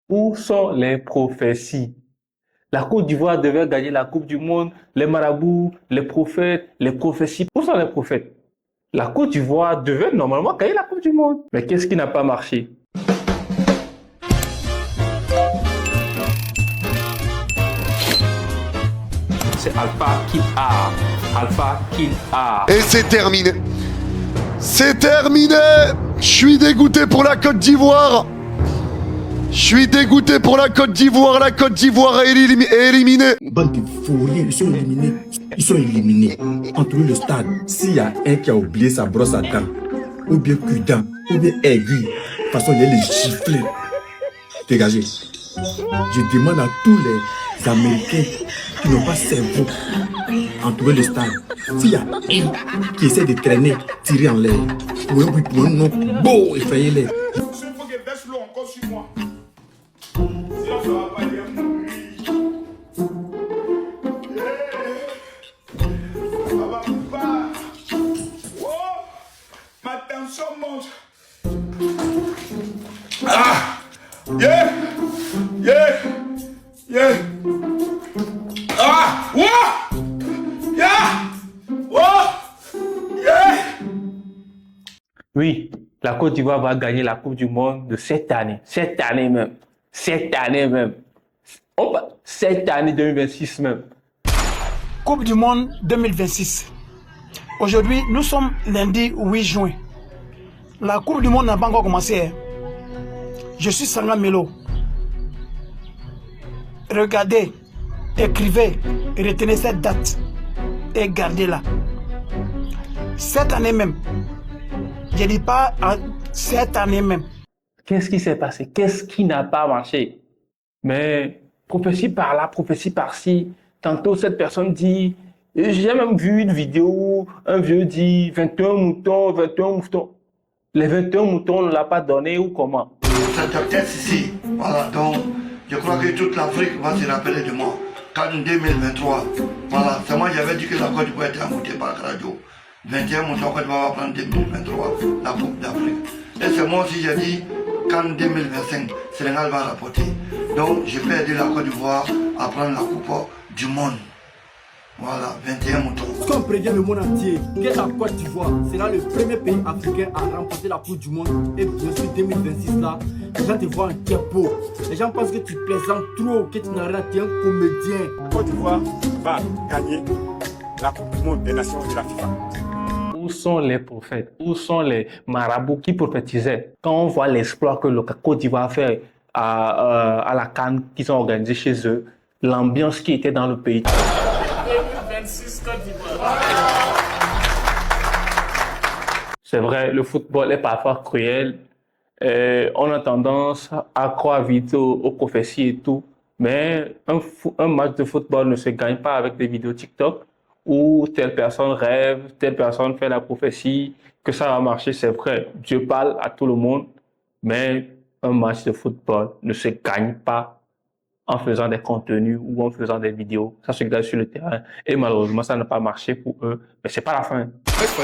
Où sont les prophéties? La Côte d'Ivoire devait gagner la Coupe du Monde, les marabouts, les prophètes, les prophéties. Où sont les prophètes? La Côte d'Ivoire devait normalement gagner la Coupe du Monde. Mais qu'est-ce qui n'a pas marché? C'est Alpha Kill Art. Alpha Kill Art. Et c'est terminé. C'est terminé. Je suis dégoûté pour la Côte d'Ivoire. Je suis dégoûté pour la Côte d'Ivoire. La Côte d'Ivoire est éliminée. Bande de fourriers, ils sont éliminés. Ils sont éliminés. Entre le stade, s'il y a un qui a oublié sa brosse à dents, ou bien cul-dent, ou bien aiguille, de toute façon, il y a les giflets. Dégagez. Je demande à tous les Américains qui n'ont pas cerveau, entourer le stade. S'il y a un qui essaie de traîner, tirer en l'air, pour un nom beau, effrayez-les. Il faut que baisse l'eau encore sur moi. Sinon, ça va pas bien mourir. Ça va pas. Oh, ma tension monte. Ah! Yeah! Yeah! Yeah! Ah! Wow! Yeah! Wow! Yeah! Oui, la Côte d'Ivoire va gagner la Coupe du Monde de cette année. Cette année même. Cette année même. Cette année 2026 même. Coupe du Monde 2026. Aujourd'hui, nous sommes lundi 8 juin. La Coupe du Monde n'a pas encore commencé. Je suis Sanga Melo. Regardez, écrivez, retenez cette date et gardez-la. Cette année même. Je ne dis pas cette année même. Qu'est-ce qui s'est passé? Qu'est-ce qui n'a pas marché? Mais prophétie par là, prophétie par-ci. Tantôt, cette personne dit, j'ai même vu une vidéo où un vieux dit 21 moutons, 21 moutons. Les 21 moutons, on ne l'a pas donné ou comment? Ça doit être ici. Voilà, donc je crois que toute l'Afrique va se rappeler de moi. Quand en 2023, voilà, c'est moi qui avais dit que la Côte d'Ivoire était amoutée par la radio. 21 moutons, Côte d'Ivoire va prendre 2023, la Coupe d'Afrique. Et c'est moi aussi j'ai dit qu'en 2025, Sénégal va rapporter. Donc je peux aider la Côte d'Ivoire à prendre la Coupe du Monde. Voilà, 21 moutons. Comme prévient le monde entier que la Côte d'Ivoire sera le premier pays africain à remporter la Coupe du Monde. Et bien sûr, 2026 là, les gens te voient en diapo. Les gens pensent que tu plaisantes trop, que tu n'as rien, tu es un comédien. Côte d'Ivoire va gagner la Coupe du Monde des Nations de la FIFA. Où sont les prophètes? Où sont les marabouts qui prophétisaient? Quand on voit l'exploit que le Côte d'Ivoire fait à la CAN qu'ils ont organisé chez eux, l'ambiance qui était dans le pays. 2026 Côte d'Ivoire. C'est vrai, le football est parfois cruel. On a tendance à croire vite aux prophéties et tout. Mais un match de football ne se gagne pas avec des vidéos TikTok où telle personne rêve, telle personne fait la prophétie, que ça va marcher, c'est vrai. Dieu parle à tout le monde, mais un match de football ne se gagne pas en faisant des contenus ou en faisant des vidéos. Ça se gagne sur le terrain. Et malheureusement, ça n'a pas marché pour eux. Mais c'est pas la fin.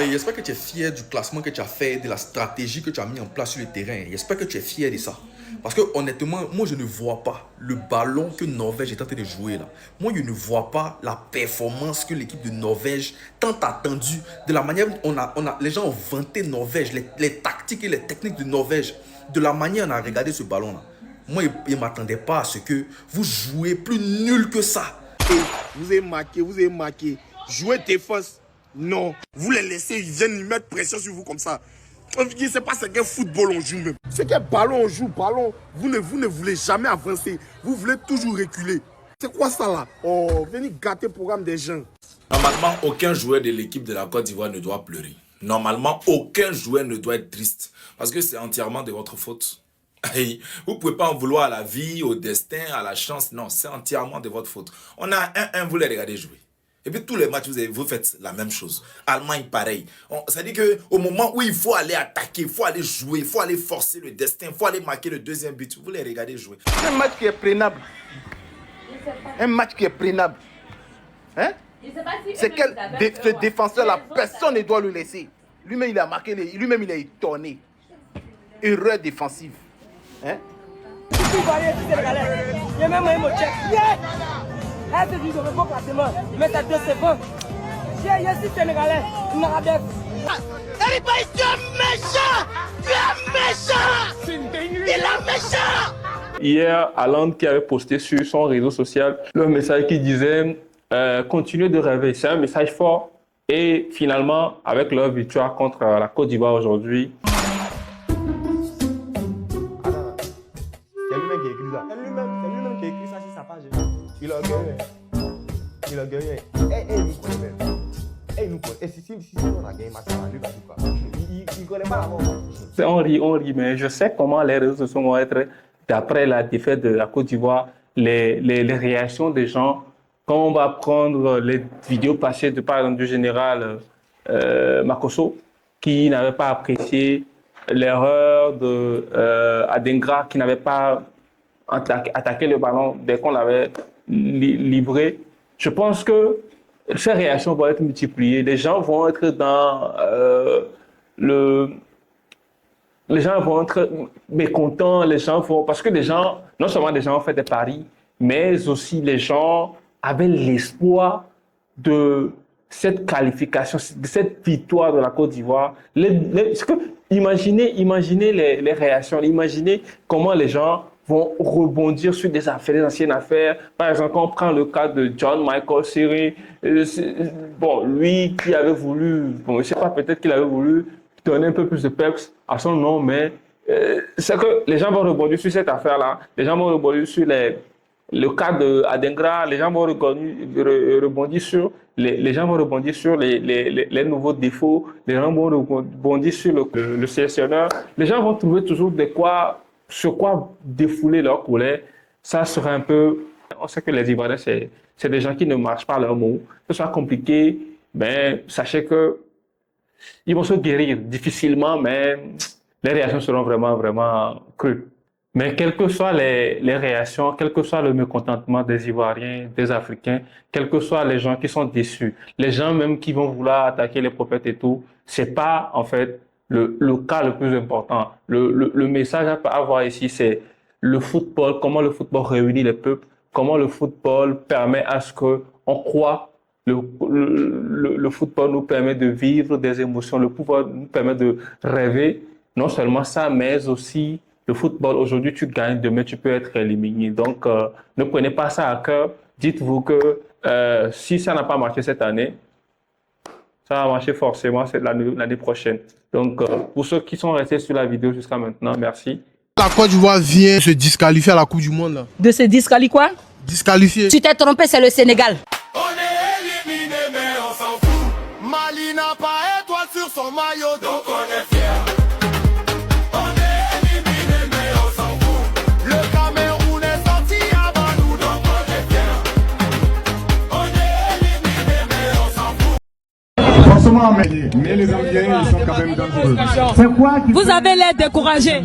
J'espère que tu es fier du classement que tu as fait, de la stratégie que tu as mis en place sur le terrain. J'espère que tu es fier de ça. Parce que honnêtement, moi je ne vois pas le ballon que Norvège est en train de jouer là. Moi je ne vois pas la performance que l'équipe de Norvège tant attendue, de la manière où les gens ont vanté Norvège, les tactiques et les techniques de Norvège, de la manière on a regardé ce ballon là. Moi je ne m'attendais pas à ce que vous jouez plus nul que ça. Vous avez marqué. Jouer défense, non. Vous les laissez, ils viennent mettre pression sur vous comme ça. Je ne sais pas c'est quel football on joue même. C'est quel ballon on joue, ballon. Vous ne voulez jamais avancer. Vous voulez toujours reculer. C'est quoi ça là? Oh, venez gâter le programme des gens. Normalement, aucun joueur de l'équipe de la Côte d'Ivoire ne doit pleurer. Normalement, aucun joueur ne doit être triste. Parce que c'est entièrement de votre faute. Vous ne pouvez pas en vouloir à la vie, au destin, à la chance. Non, c'est entièrement de votre faute. On a 1-1, vous les regardez jouer. Et puis tous les matchs, vous faites la même chose. Allemagne, pareil. Ça dit qu'au moment où il faut aller attaquer, il faut aller jouer, il faut aller forcer le destin, il faut aller marquer le deuxième but, vous les regardez jouer. Un match qui est prénable. Un match qui est prénable. Hein? C'est quel ce défenseur-là, personne ne doit le laisser. Lui-même, il a marqué, lui-même, il est étonné. Erreur défensive. Hein? suis Ivoirien, je suis Sénégalais. Il y a même un mot tchèque. Elle se dit, je veux pas classement. Mais t'as 2 secondes. Je suis Sénégalais. Naradef. Everybody, tu es méchant! Tu es méchant! Il est méchant! Hier, Haaland qui avait posté sur son réseau social le message qui disait continuez de rêver. C'est un message fort. Et finalement, avec leur victoire contre la Côte d'Ivoire aujourd'hui. C'est lui-même qui a écrit ça. C'est lui-même qui a écrit ça sur sa page. Il a gagné. Il a gagné. Et il nous connaît même. Et il nous connaît. Et si on a gagné, lui va dire quoi? Il ne connaît pas la mort. On rit, mais je sais comment les réseaux sociaux vont être, d'après la défaite de la Côte d'Ivoire, les réactions des gens. Quand on va prendre les vidéos passées de, par exemple, du général Makosso, qui n'avait pas apprécié l'erreur de Adengra, qui n'avait pas attaqué le ballon dès qu'on l'avait livré. Je pense que ces réactions vont être multipliées. Les gens vont être dans les gens vont être mécontents, parce que les gens, non seulement les gens ont fait des paris, mais aussi les gens avaient l'espoir de cette qualification, de cette victoire de la Côte d'Ivoire. Imaginez les réactions, imaginez comment les gens vont rebondir sur des anciennes affaires. Par exemple, quand on prend le cas de John Michael Siri, lui qui avait voulu, je ne sais pas, peut-être qu'il avait voulu donner un peu plus de peps à son nom, mais c'est que les gens vont rebondir sur cette affaire-là, les gens vont rebondir sur le cas de Adengra, les gens vont rebondir sur les nouveaux défauts, les gens vont rebondir sur le sélectionneur. Les gens vont trouver toujours sur quoi défouler leur colère. Ça sera un peu... On sait que les Ivoiriens, c'est des gens qui ne marchent pas leurs mots. Que ce soit compliqué, mais sachez que ils vont se guérir difficilement, mais les réactions seront vraiment, vraiment crues. Mais quelles que soient les réactions, quel que soit le mécontentement des Ivoiriens, des Africains, quels que soient les gens qui sont déçus, les gens même qui vont vouloir attaquer les prophètes et tout, c'est pas en fait le cas le plus important. Le message à avoir ici, c'est le football, comment le football réunit les peuples, comment le football permet à ce qu'on croit. Le football nous permet de vivre des émotions, le football nous permet de rêver. Non seulement ça, mais aussi le football. Aujourd'hui, tu gagnes, demain, tu peux être éliminé. Donc, ne prenez pas ça à cœur. Dites-vous que si ça n'a pas marché cette année, ça va marcher forcément l'année prochaine. Donc, pour ceux qui sont restés sur la vidéo jusqu'à maintenant, merci. La Côte d'Ivoire vient se disqualifier à la Coupe du Monde. Là. De se disqualifier quoi? Disqualifier. Tu t'es trompé, c'est le Sénégal. Mali n'a pas étoile sur son maillot, donc on est fiers. On est éliminé, mais on s'en fout. Le Cameroun est sorti avant nous, donc on est fiers. On est éliminé, mais on s'en fout. Forcément, mais les Anglais, ils sont quand même dangereux. Vous avez l'air découragé.